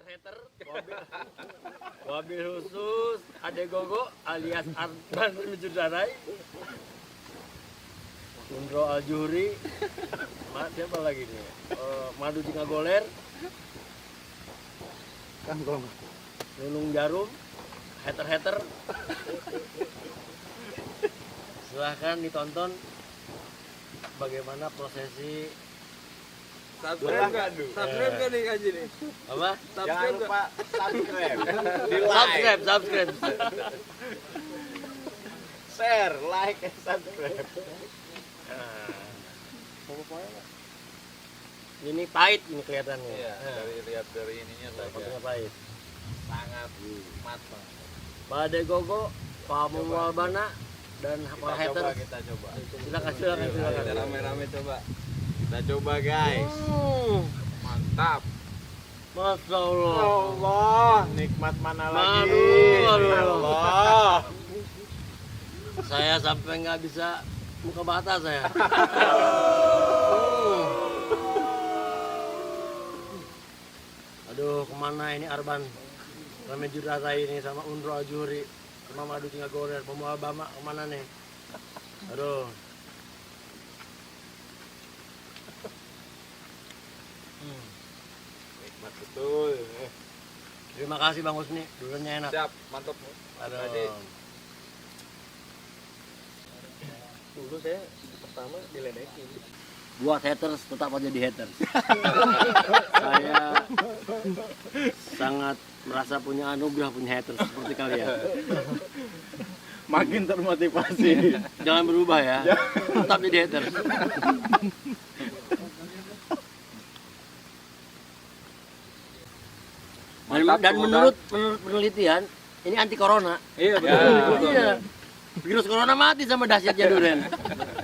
hater, wabil khusus Ade Gogo alias Arban Mejudarai, Undro Aljuri, siapa lagi nih? Madu Jinga Goler, Kangkong, Nunung Jarum, hater. Silahkan ditonton bagaimana prosesi. Subscribe kan nih Kaji nih? Apa? jangan lupa subscribe, Subscribe. share, like, and subscribe. Ini pahit ini kelihatannya. Iya, lihat dari ininya saja. Fotonya pahit. Sangat matang. Pak Ade Gogo, Pak Mumwal Bana, dan para hater. Kita coba. Silakan. Kita rame-rame coba. Kita coba guys. Mantap. Masya Allah. Allah, nikmat mana lagi? Aduh. Allah. Saya sampai nggak bisa buka mata saya. Aduh, kemana ini Arban? Rame Judratai ini sama Undro Aljuri, sama Madu Jinga Goler, Pembawa Bama kemana nih? Aduh. Nikmat betul. Terima kasih Bang Husni, dulunya enak. Siap, mantap. Aduh. Dulu saya pertama diledekin. Buat haters tetap aja di haters. Saya sangat merasa punya anugerah punya haters seperti kalian. Makin termotivasi. Jangan berubah ya. Tetap jadi haters. Dan menurut penelitian ini anti corona. Iya betul. Iya. Virus corona mati sama dahsyatnya durian.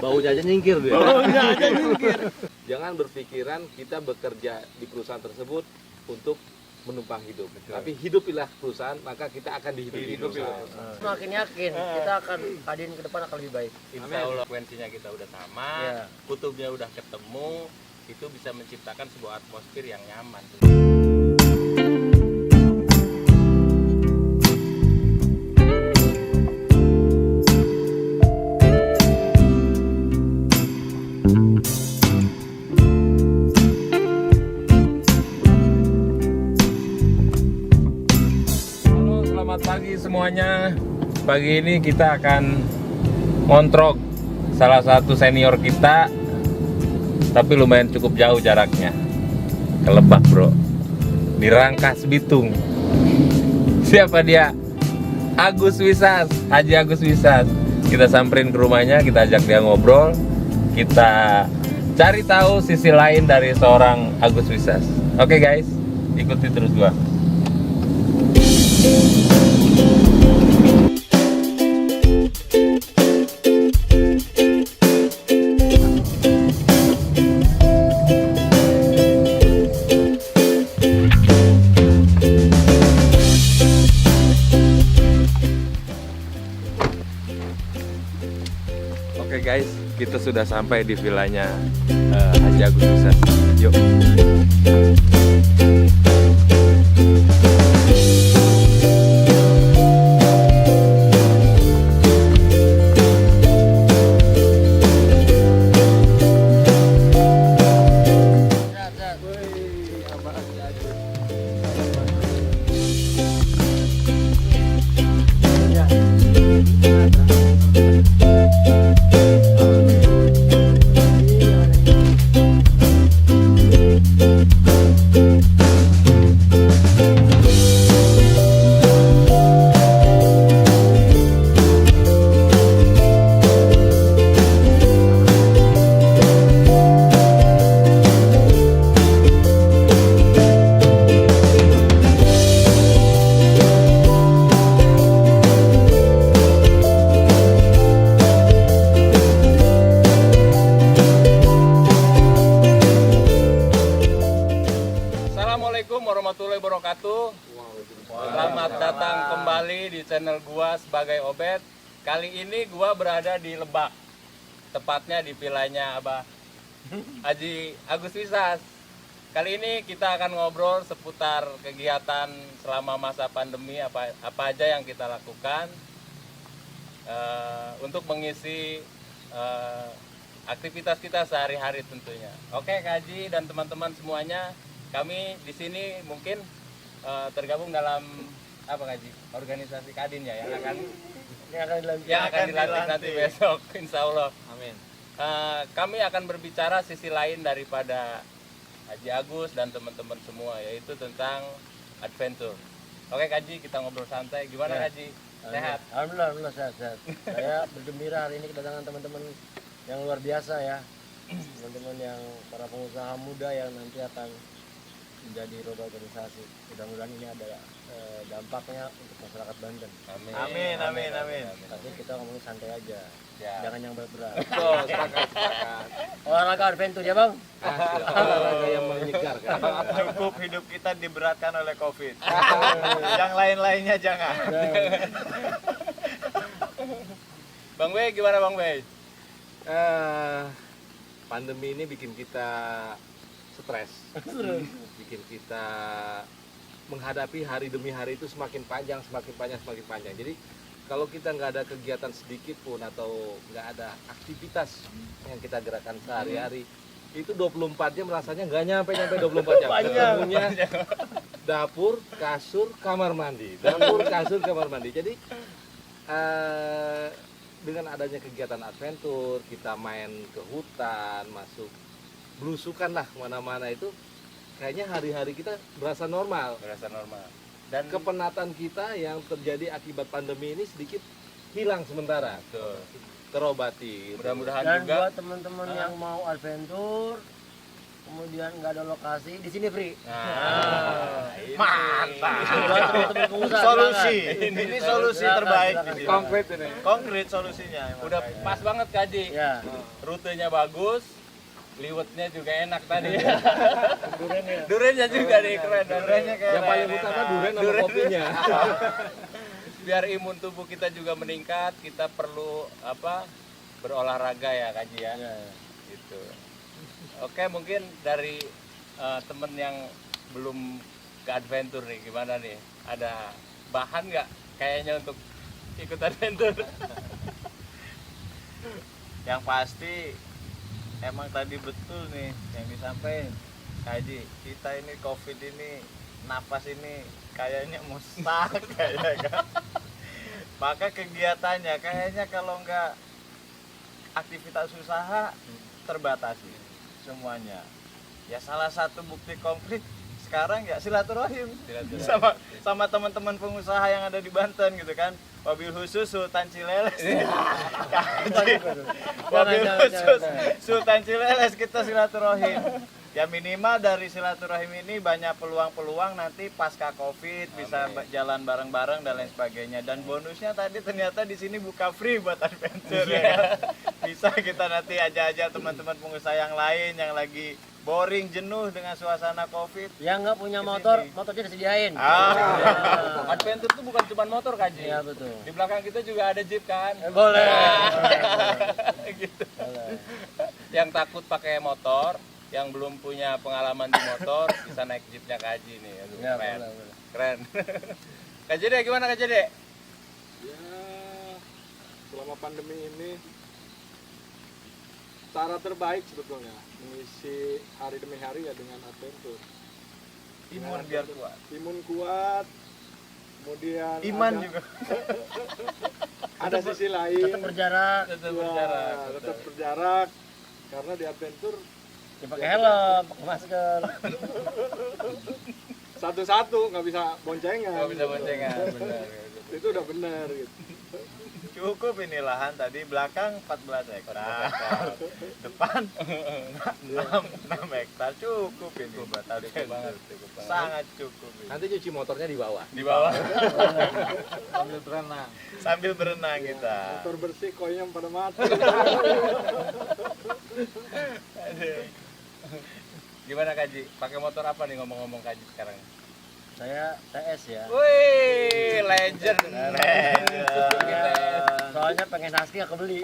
Baunya aja nyingkir dia. Jangan berpikiran kita bekerja di perusahaan tersebut untuk menumpang hidup. Tapi hidupilah perusahaan, maka kita akan dihidupi di perusahaan. Semakin yakin kita akan hadirin ke depan akan lebih baik. Insya Allah frekuensinya kita udah sama, Iya. kutubnya udah ketemu, itu bisa menciptakan sebuah atmosfer yang nyaman. Selamat pagi semuanya. Pagi ini kita akan ngontrok salah satu senior kita, tapi lumayan cukup jauh jaraknya, ke Lebak bro, di Rangkas Bitung. Siapa dia? Agus Wisas, Haji Agus Wisas. Kita samperin ke rumahnya, kita ajak dia ngobrol, kita cari tahu sisi lain dari seorang Agus Wisas. Oke guys, ikuti terus gua. Oke guys, kita sudah sampai di villanya Haji Agus Wisas. Yuk. Assalamualaikum warahmatullahi wabarakatuh. Selamat datang kembali di channel gua sebagai Obed. Kali ini gua berada di Lebak, tepatnya di villanya Abah Haji Agus Wisas. Kali ini kita akan ngobrol seputar kegiatan selama masa pandemi, apa aja yang kita lakukan untuk mengisi aktivitas kita sehari-hari tentunya. Oke, Kak Haji dan teman-teman semuanya, kami di sini mungkin tergabung dalam apa, Kak Haji? Organisasi Kadin ya yang akan dilantik nanti besok, insya Allah. Amin. Kami akan berbicara sisi lain daripada Haji Agus dan teman-teman semua, yaitu tentang adventure. Oke, Kak Haji, kita ngobrol santai. Gimana, Kak Haji? Sehat? Alhamdulillah sehat. Saya bergembira hari ini kedatangan teman-teman yang luar biasa ya. Teman-teman yang para pengusaha muda yang nanti akan menjadi roda organisasi. Mudah-mudahan ini ada dampaknya untuk masyarakat Banten. Amin. Tapi kita ngomong santai aja. Ya. Jangan yang berat-berat. Betul, sepakat. Olahraga adventure ya, Bang? Olahraga yang menyegarkan. Cukup hidup kita diberatkan oleh COVID. Yang lain-lainnya jangan. Bang Wei, gimana Bang Wei? Pandemi ini bikin kita stres, bikin kita menghadapi hari demi hari itu semakin panjang. Jadi kalau kita nggak ada kegiatan sedikit pun atau nggak ada aktivitas yang kita gerakkan sehari-hari, itu 24 jam rasanya nggak nyampe 24 jam. Ketemunya dapur, kasur, kamar mandi. Jadi dengan adanya kegiatan adventure, kita main ke hutan, masuk belusukan lah kemana-mana, itu kayaknya hari-hari kita berasa normal. Dan kepenatan kita yang terjadi akibat pandemi ini sedikit hilang sementara. Betul. Terobati. Mudah-mudahan Dan juga buat teman-teman yang mau adventure, kemudian nggak ada lokasi, di sini free. Mantap. Buat teman-teman pengusaha. Solusi. silakan. Ini solusi terbaik. Silakan. Konkret ini. Konkret solusinya. emang udah kayaknya. pas banget Kak Haji. Ya. Rutenya bagus, liwetnya juga enak tadi. Durennya juga nih keren. Durennya kayak Yang paling enak. utama durian sama kopinya. Biar imun tubuh kita juga meningkat, kita perlu berolahraga ya Kak Haji ya. Gitu. Oke, mungkin dari temen yang belum ke adventure nih, gimana nih? Ada bahan nggak kayaknya untuk ikut adventure? Yang pasti emang tadi betul nih yang disampaikan Kak Haji, kita ini COVID ini, napas ini kayaknya mustak kayaknya kan. Maka kegiatannya kayaknya kalau nggak aktivitas usaha terbatasi semuanya. Ya salah satu bukti konkret sekarang ya silaturahim sama teman-teman pengusaha yang ada di Banten gitu kan. Wabil khusus Sultan Cileles. Wabil khusus Sultan Cileles kita silaturahim. Ya minimal dari silaturahim ini banyak peluang-peluang nanti pasca Covid bisa jalan bareng-bareng dan lain sebagainya. Dan bonusnya tadi ternyata di sini buka free buat adventure ya kan? Bisa kita nanti ajak-ajak teman-teman pengusaha yang lain yang lagi boring, jenuh dengan suasana Covid. Yang nggak punya motor, motornya disediain. Adventure itu bukan cuma motor Kak Haji. Iya betul. Di belakang kita juga ada jeep kan. Boleh. Gitu. Yang takut pakai motor, yang belum punya pengalaman di motor bisa naik jeepnya Kak Haji nih. Aduh, Ya, keren. boleh. Keren. Kak Jede gimana Kak Jede? Ya, selama pandemi ini cara terbaik sebetulnya mengisi hari demi hari ya dengan adventure. Imun biar kuat. Imun kuat, kemudian Iman ada, juga. ada sisi lain. Tetap berjarak, Tetap Ya, berjarak. tetap berjarak karena di adventure ya pakai helm, pakai masker. satu-satu nggak bisa boncengan. Nggak bisa boncengan, benar. Itu udah benar gitu. Cukup ini lahan tadi belakang 14 hektar. Depan 6 hektar cukup ini buat adventure. Sangat cukup ini. Nanti cuci motornya di bawah. Di bawah. Sambil berenang. Sambil berenang kita. Motor bersih koinnya pada mati. Gimana Kak Haji? Pakai motor apa nih ngomong-ngomong Kak Haji sekarang? Saya TS ya. Wih, legend. Soalnya pengen husky aku beli.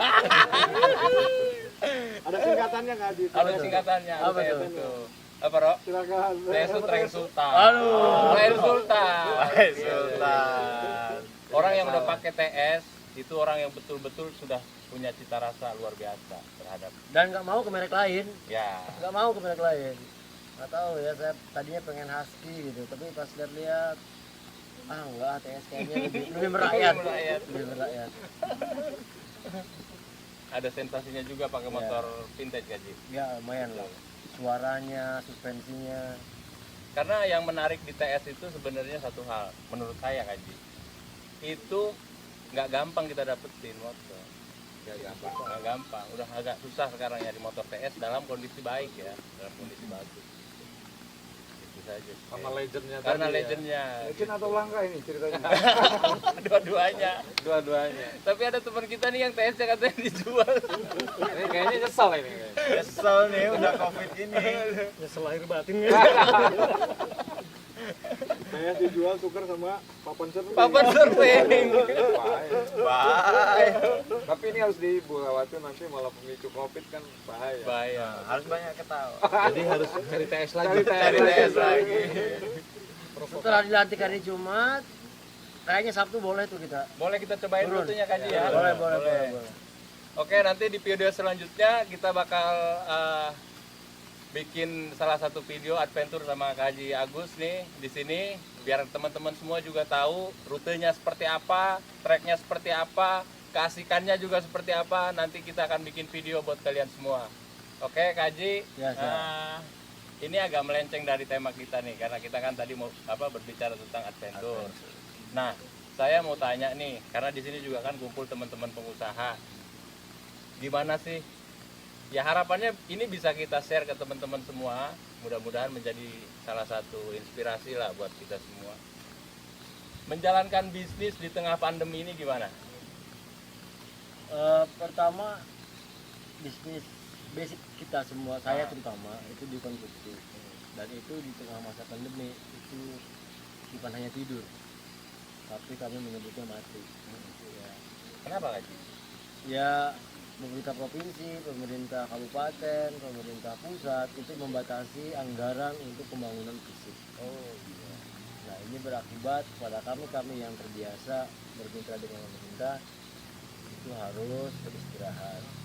Ada singkatannya nggak Haji? Ada singkatannya. Apa Apa tuh? itu? Apa, Ro? Silakan. TS itu Train Sultan. Aduh. Train Sultan. Wahai Sultan. Orang yang udah pakai TS itu orang yang betul-betul sudah punya cita rasa luar biasa terhadap Dan nggak mau ke merek lain, ya. nggak mau ke merek lain. Nggak tahu ya, saya tadinya pengen husky gitu, tapi pas lihat enggak, TS kayaknya lebih merakyat. Lebih merakyat. Ada sensasinya juga pakai Ya. motor vintage kan, Ji? Ya lumayan lah. Suaranya, suspensinya. Karena yang menarik di TS itu sebenarnya satu hal menurut saya, Kaji. Itu nggak gampang kita dapetin motor. Nggak gampang. Udah agak susah sekarang nyari motor TS dalam kondisi baik ya, dalam kondisi bagus. Itu saja. sih. Karena legendnya Karena tadi ya. legendnya. Lecin atau langka ini ceritanya? Dua-duanya. Dua-duanya. Tapi ada teman kita nih yang TS-nya katanya dijual. Ini kayaknya nyesel ini. Kesel nih udah covid ini. Nyesel lahir batin Saya dijual tuker sama papan surfing. Papan surfing. Bye. Tapi ini harus dibuat nanti malah pemicu covid kan bahaya. Bahaya. Harus banyak ketawa. Jadi harus cari TS lagi. Cari TS lagi. Setelah dilantik hari Jumat, kayaknya Sabtu boleh tuh kita. Boleh kita cobain Turun. rutenya, Kaji ya? Boleh. Oke, nanti di video selanjutnya kita bakal bikin salah satu video adventure sama Kak Haji Agus nih di sini, biar teman-teman semua juga tahu rutenya seperti apa, treknya seperti apa, keasikannya juga seperti apa. Nanti kita akan bikin video buat kalian semua. Oke, Kak Haji. Ya, siap. Ini agak melenceng dari tema kita nih, karena kita kan tadi mau berbicara tentang adventure. Nah, saya mau tanya nih, karena di sini juga kan kumpul teman-teman pengusaha. Gimana sih? Ya harapannya ini bisa kita share ke teman-teman semua. Mudah-mudahan menjadi salah satu inspirasi lah buat kita semua. Menjalankan bisnis di tengah pandemi ini gimana? Pertama, bisnis basic kita semua, saya terutama itu di konstruksi, dan itu di tengah masa pandemi itu bukan hanya tidur, tapi kami menyebutnya mati. Ya. Kenapa, Kak Haji? Ya, pemerintah provinsi, pemerintah kabupaten, pemerintah pusat itu membatasi anggaran untuk pembangunan fisik. Oh, iya. Nah, ini berakibat pada kami yang terbiasa bermitra dengan pemerintah itu harus beristirahat.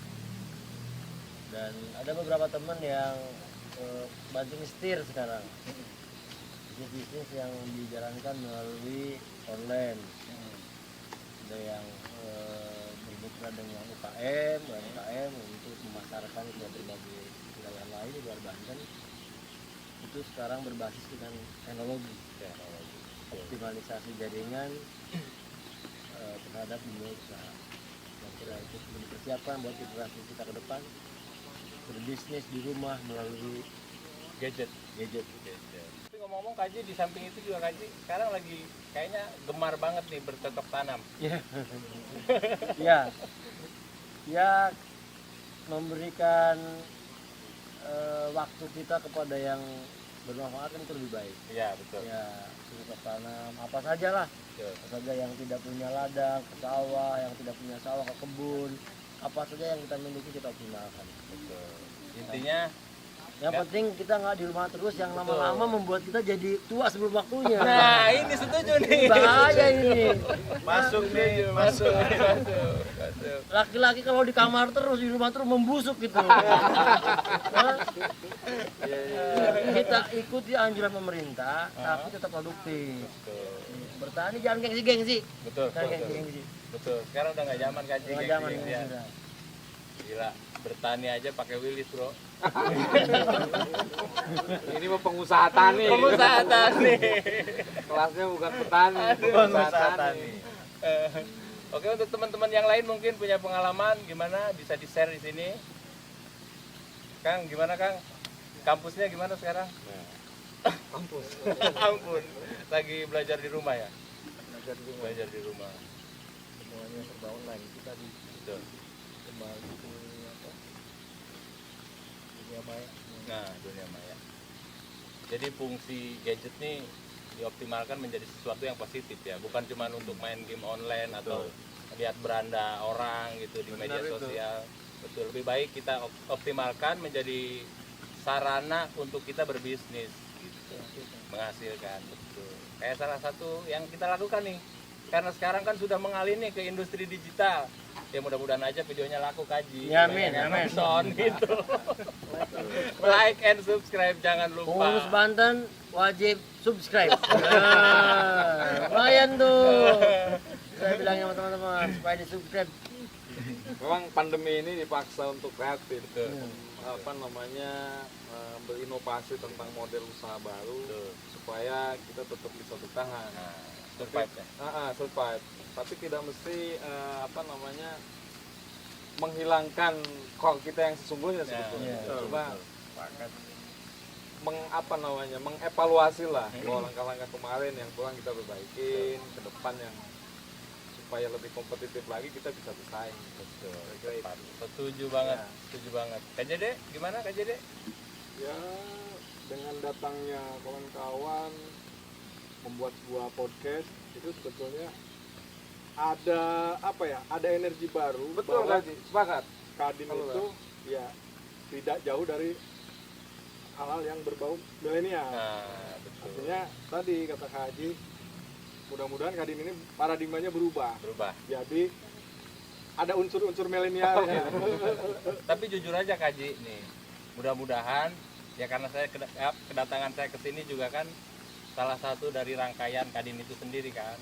Dan ada beberapa teman yang banting setir sekarang. Bisnis yang dijalankan melalui online. Ada yang bermitra dengan UKM untuk memasarkan ke berbagai wilayah lain di luar Banten. Itu sekarang berbasis dengan teknologi. Optimalisasi jaringan terhadap dunia usaha. Saya kira itu sudah dipersiapkan buat generasi kita ke depan, berbisnis di rumah melalui Gadget. Tapi ngomong-ngomong, Kak Haji, di samping itu juga Kak Haji sekarang lagi kayaknya gemar banget nih bercocok tanam. ya memberikan waktu kita kepada yang bermanfaat kan itu lebih baik. Iya, betul. Ya, bercocok tanam apa saja lah, Betul. apa saja yang tidak punya ladang ke sawah, yang tidak punya sawah ke kebun, apa saja yang kita miliki kita optimalkan. Betul. Intinya Yang penting kita nggak di rumah terus, yang lama-lama membuat kita jadi tua sebelum waktunya. nah, ini setuju nih. Bahaya ini. Masuk nih, masuk. Laki-laki kalau di kamar terus, di rumah terus membusuk gitu. Hah? Kita ikuti anjuran pemerintah, tapi tetap produktif. Bertani jangan gengsi-gengsi. Betul. Jangan gengsi-gengsi. Betul. Sekarang udah nggak zaman Kak Haji. Jangan zaman gengsi, ini ya. sudah. Gila, bertani aja pakai wilis, Bro. Ini mah pengusaha tani. Pengusaha tani. Kelasnya bukan petani. Pengusaha tani. Oke, untuk teman-teman yang lain mungkin punya pengalaman gimana bisa di-share di sini. Kang, gimana Kang? Kampusnya gimana sekarang? Kampus. Ampun, lagi belajar di rumah ya? Belajar di rumah. Semuanya serba online. Kita di Betul. kembali ke apa? Dunia maya. Nah, dunia maya. Jadi fungsi gadget nih dioptimalkan menjadi sesuatu yang positif ya, bukan cuma untuk main game online atau lihat beranda orang gitu di media sosial. Betul, lebih baik kita optimalkan menjadi sarana untuk kita berbisnis gitu. Menghasilkan, betul. Kayak salah satu yang kita lakukan nih, karena sekarang kan sudah mengalih nih ke industri digital. Ya mudah-mudahan aja videonya laku, Kaji. Ya, amin, Banyak yang amin. nonton gitu. Like and subscribe, jangan lupa. Pengurus Banten wajib subscribe. Nah, lumayan tuh. Saya bilangnya sama teman-teman supaya di subscribe. Memang pandemi ini dipaksa untuk kreatif. Betul. Apa namanya, berinovasi tentang model usaha baru Betul. supaya kita tetap bisa bertahan. Nah, survive ya. Survive. Tapi tidak mesti apa namanya, menghilangkan core kita yang sesungguhnya sebetulnya. iya. Coba Sepakat. mengevaluasi lah bahwa langkah-langkah kemarin yang kurang kita perbaikin, ke depan yang supaya lebih kompetitif lagi kita bisa bersaing. Betul. Kira-kira itu. Tepat. Setuju banget, Ya. setuju banget. Kak Jede, gimana Kak Jede? Ya, dengan datangnya kawan-kawan membuat sebuah podcast itu sebetulnya ada apa ya? Ada energi baru. Betul, bahwa Kaji. Sepakat. Kadin Betul, itu ya tidak jauh dari hal-hal yang berbau milenial. Nah, betul. Artinya tadi kata Kak Haji, mudah-mudahan Kadin ini paradigmanya berubah. Berubah. Jadi ada unsur-unsur milenialnya. Tapi jujur aja Kaji nih, mudah-mudahan ya karena saya kedatangan saya ke sini juga kan salah satu dari rangkaian Kadin itu sendiri kan.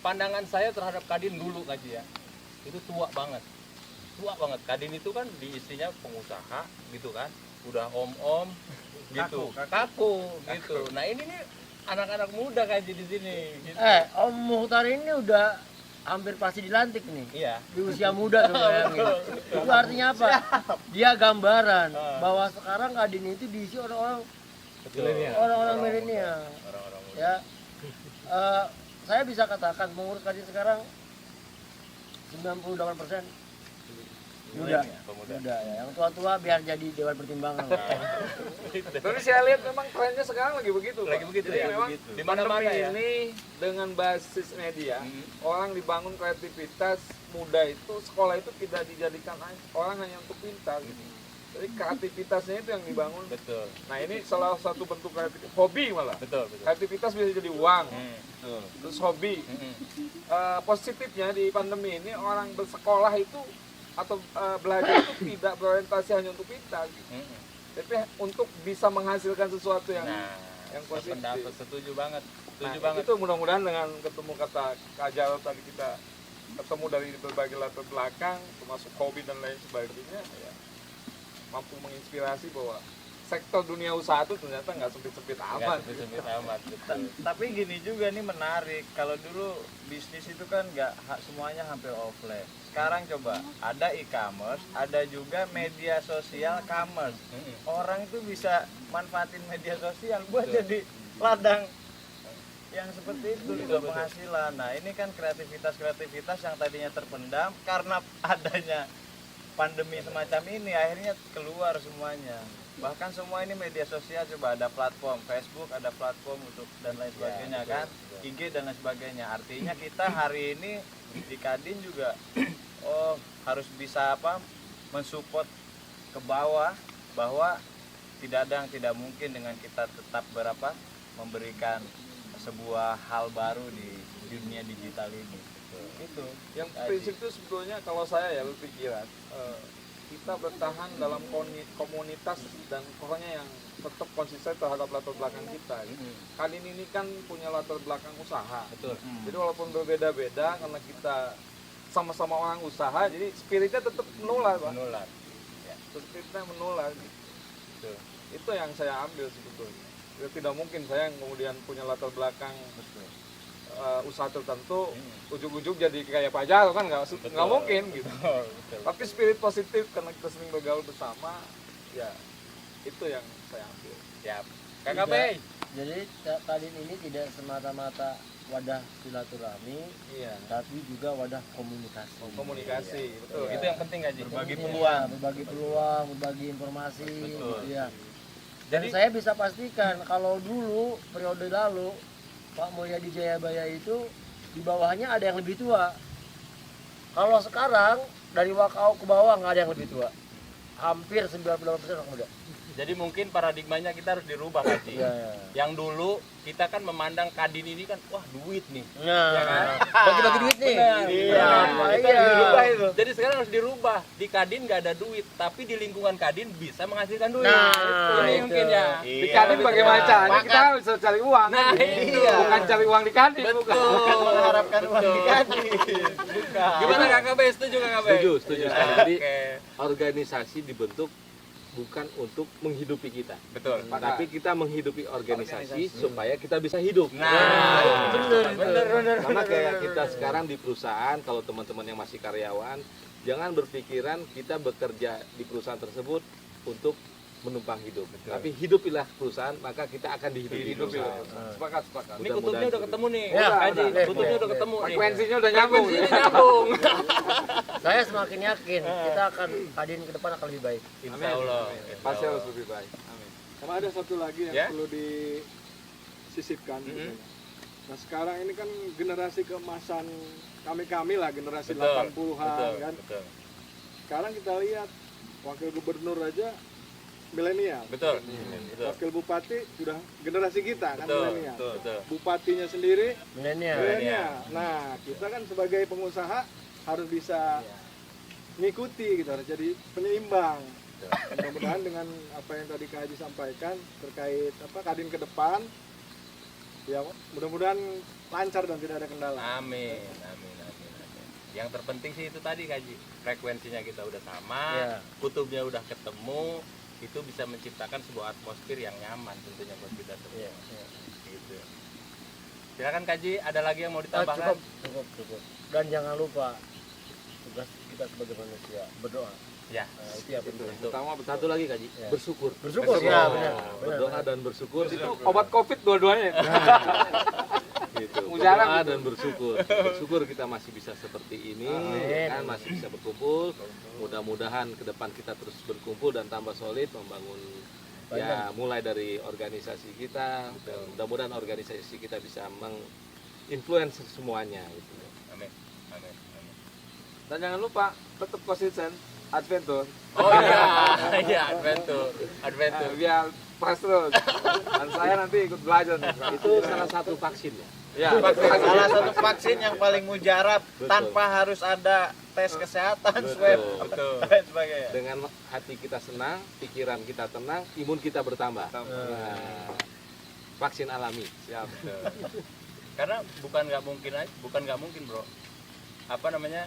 Pandangan saya terhadap Kadin dulu Kaji ya, itu tua banget. Kadin itu kan diisinya pengusaha gitu kan, udah om-om gitu, kaku gitu. Nah ini nih anak-anak muda Kaji di sini. Gitu. Om Muhtar ini udah hampir pasti dilantik nih. Iya. Di usia muda tuh bayangin. Itu artinya apa? Dia gambaran bahwa sekarang Kadin itu diisi orang-orang Betul. orang-orang milenial. Orang-orang muda. Ya, saya bisa katakan pengurus Kadin sekarang 98% muda. Pemuda. Muda ya. Yang tua-tua biar jadi dewan pertimbangan. Tapi saya lihat memang trennya sekarang lagi begitu. Pak. Lagi begitu Jadi ya, memang begitu. Di pandemi mana-mana ya. ini dengan basis media, orang dibangun kreativitas muda itu, sekolah itu tidak dijadikan orang hanya untuk pintar gitu. Jadi kreativitasnya itu yang dibangun. Betul. Nah ini salah satu bentuk kreativitas, hobi malah. Betul, betul. Kreativitas bisa jadi uang, Betul. terus hobi. Mm-mm. Positifnya di pandemi ini orang bersekolah itu atau belajar itu tidak berorientasi hanya untuk pintar, gitu. Mm-mm. Tapi untuk bisa menghasilkan sesuatu yang Nah, yang positif. pendapat setuju banget. Setuju Nah, banget. itu mudah-mudahan dengan ketemu kata Kak Jarod tadi, kita ketemu dari berbagai latar belakang, termasuk hobi dan lain sebagainya, ya, mampu menginspirasi bahwa sektor dunia usaha itu ternyata nggak sempit-sempit Nggak amat. sempit-sempit amat, betul. Tapi gini juga nih menarik, kalau dulu bisnis itu kan nggak semuanya hampir offline. Sekarang coba ada e-commerce, ada juga media sosial commerce. Mm-mm. Orang itu bisa manfaatin media sosial buat Betul. jadi ladang yang seperti itu Betul, juga betul. penghasilan. Nah ini kan kreativitas yang tadinya terpendam karena adanya pandemi semacam ini akhirnya keluar semuanya. Bahkan semua ini media sosial, coba ada platform Facebook, ada platform untuk dan lain sebagainya betul, kan, betul. IG dan lain sebagainya. Artinya kita hari ini di Kadin juga harus bisa mensupport ke bawah bahwa tidak ada yang tidak mungkin dengan kita tetap memberikan sebuah hal baru di dunia digital ini. Itu Yang prinsip itu sebetulnya kalau saya ya berpikiran, kita bertahan dalam komunitas dan pokoknya yang tetap konsisten terhadap latar belakang kita. Kadin ini kan punya latar belakang usaha. Betul. Jadi walaupun berbeda-beda, karena kita sama-sama orang usaha, jadi spiritnya tetap menular, Pak. Menular. Spiritnya menular. Betul. Itu yang saya ambil sebetulnya. Ya, tidak mungkin saya yang kemudian punya latar belakang usaha tertentu, ujung-ujung jadi kayak Pak Jarod kan nggak mungkin gitu. Betul. Tapi spirit positif karena kita sering bergaul bersama, ya itu yang saya ambil. Siap. Kakak Bey. Jadi Kadin ini tidak semata-mata wadah silaturahmi, Iya. tapi juga wadah komunikasi. Komunikasi, betul. Itu yang penting aja. Berbagi Iya, peluang. berbagi peluang, berbagi informasi, Betul. gitu ya. Dan Jadi saya bisa pastikan kalau dulu periode lalu Pak Mulyadi Jayabaya itu di bawahnya ada yang lebih tua. Kalau sekarang dari Wakau ke bawah nggak ada yang lebih tua. hampir 98% anak muda. Jadi mungkin paradigmanya kita harus dirubah Haji. Iya, iya. Yang dulu kita kan memandang Kadin ini kan wah duit nih. Nah, Ya kan? bagi-bagi duit nih. Benar. Iya, Benar. Itu iya. harus dirubah itu. Jadi sekarang harus dirubah. Di Kadin nggak ada duit, tapi di lingkungan Kadin bisa menghasilkan duit. Nah, ini itu. mungkin ya. Di Kadin bagaimana caranya kita bisa cari uang. Nah, iya. Bukan cari uang di Kadin, bukan. Bukan mengharapkan uang di Kadin. Bukan. Gimana KKB? Setuju KKB? Setuju sekali. Jadi Oke. organisasi dibentuk bukan untuk menghidupi kita, Betul. tapi kita menghidupi organisasi supaya kita bisa hidup. Nah, bener. Karena kayak kita sekarang di perusahaan, kalau teman-teman yang masih karyawan, jangan berpikiran kita bekerja di perusahaan tersebut untuk menumpang hidup. Tapi hidupilah perusahaan, maka kita akan dihidupi perusahaan. Sepakat. ini kutubnya udah ketemu nih. Ya, Haji, udah. kutubnya udah ketemu nih. Frekuensinya udah nyambung. Frekuensinya nyambung. Saya semakin yakin kita akan Kadin ke depan akan lebih baik. Insya Allah. Pasti harus lebih baik. Sama ada satu lagi yang Ya. perlu disisipkan. Mm-hmm. Nah sekarang ini kan generasi keemasan kami lah, generasi Betul. 80-an Betul. kan. Betul. Sekarang kita lihat wakil gubernur aja milenial. Betul. Betul. Wakil bupati sudah generasi kita kan Betul. milenial. Betul. Bupatinya sendiri Milenial. milenial. Nah, kita kan sebagai pengusaha harus bisa ngikuti gitu, harus jadi penyeimbang. Mudah-mudahan dengan apa yang tadi Kak Haji sampaikan terkait Kadin ke depan, ya mudah-mudahan lancar dan tidak ada kendala. Amin. Yang terpenting sih itu tadi Kaji, frekuensinya kita udah sama, Iya. kutubnya udah ketemu, itu bisa menciptakan sebuah atmosfer yang nyaman tentunya buat kita semua. Iya. Gitu. Silakan Kaji, ada lagi yang mau Ah, ditambahkan? cukup. Dan jangan lupa tugas kita sebagai manusia berdoa. Ya. Nah, itu ya penting. Pertama satu lagi Kaji, Ya. bersyukur. Bersyukur. Bersyukur. Ya, benar. Berdoa dan bersyukur itu Obat Covid dua-duanya. gitu. Jarang Berdoa dan bersyukur. Bersyukur kita masih bisa seperti ini, Amin. kan masih bisa berkumpul. Mudah-mudahan ke depan kita terus berkumpul dan tambah solid membangun ya mulai dari organisasi kita dan mudah-mudahan organisasi kita bisa menginfluence semuanya gitu. Amin. Dan jangan lupa tetap konsisten adventure Oh iya, iya adventure. biar pas terus. Dan saya nanti ikut belajar nih. Itu salah satu vaksin ya. Ya, Salah satu vaksin yang paling mujarab Betul. tanpa harus ada tes kesehatan, swab, Betul. dan sebagainya. dengan hati kita senang, pikiran kita tenang, imun kita bertambah. Nah, vaksin alami. Siap. Karena bukan nggak mungkin bro. Apa namanya?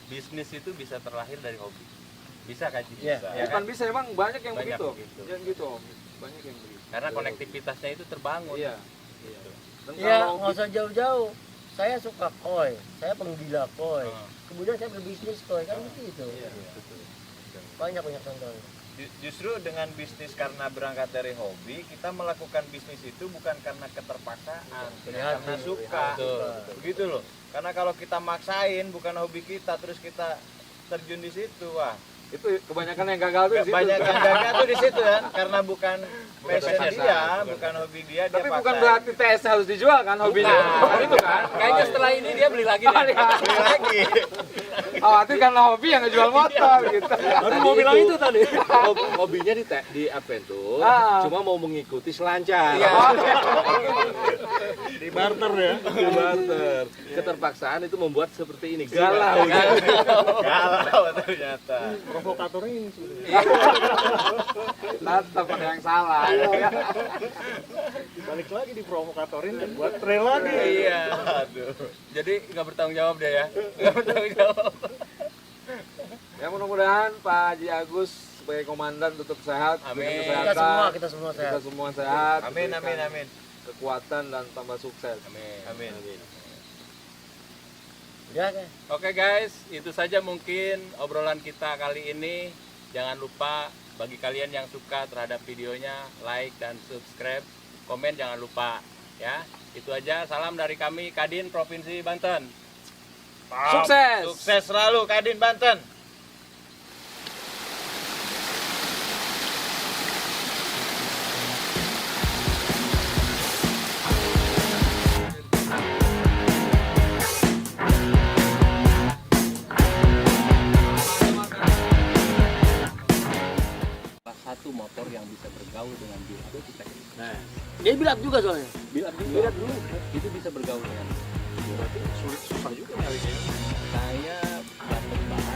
Bisnis itu bisa terlahir dari hobi. Bisa Kaji? Iya. Bisa. Ya Bukan kan? bisa, emang banyak yang Banyak begitu. begitu. Yang gitu, Om. Banyak yang begitu. Karena konektivitasnya itu terbangun. Iya. Dan Ya, kalau nggak usah jauh-jauh. Saya suka koi, saya penggila koi. Hmm. Kemudian saya berbisnis koi, kan begitu. Banyak contohnya. Justru dengan bisnis karena berangkat dari hobi, kita melakukan bisnis itu bukan karena keterpaksaan, Dari karena hati. suka. Betul. Begitu loh. Karena kalau kita maksain bukan hobi kita terus kita terjun di situ, wah. itu kebanyakan yang gagal tuh di situ. Banyak yang gagal tuh di situ kan, karena bukan passion passion, dia, bukan. bukan hobi dia, Tapi dia bukan paksain. berarti TS harus dijual kan hobinya. Bukan. Itu kan. Kayaknya setelah ini dia beli lagi deh. Beli lagi. Khawatir karena hobi yang ngejual motor gitu. Baru mau bilang itu tadi. Hobinya di adventure, Ah. cuma mau mengikuti selancar. Iya. Di barter ya. Di barter. Keterpaksaan itu membuat seperti ini. Galau. Galau ternyata. Provokatornya ini sebenarnya. Tetap ada yang salah. Balik lagi di provokatorin dan buat trail lagi. Iya. Aduh. Jadi nggak bertanggung jawab deh ya. Nggak bertanggung jawab. Ya mudah-mudahan Pak Haji Agus sebagai komandan tetap sehat. Amin. dengan Kita kesehatan. kita semua sehat. Kita semua sehat. Amin, diberikan amin, amin. Kekuatan dan tambah sukses. Amin. Amin. Ya, kan? Oke guys, itu saja mungkin obrolan kita kali ini. Jangan lupa bagi kalian yang suka terhadap videonya, like dan subscribe, komen jangan lupa ya. Itu aja, salam dari kami Kadin Provinsi Banten. Sukses. Sukses selalu Kadin Banten. Bilat juga soalnya. Bilat dulu itu bisa bergaul dengan. Berarti susah juga nyarinya. Saya dapat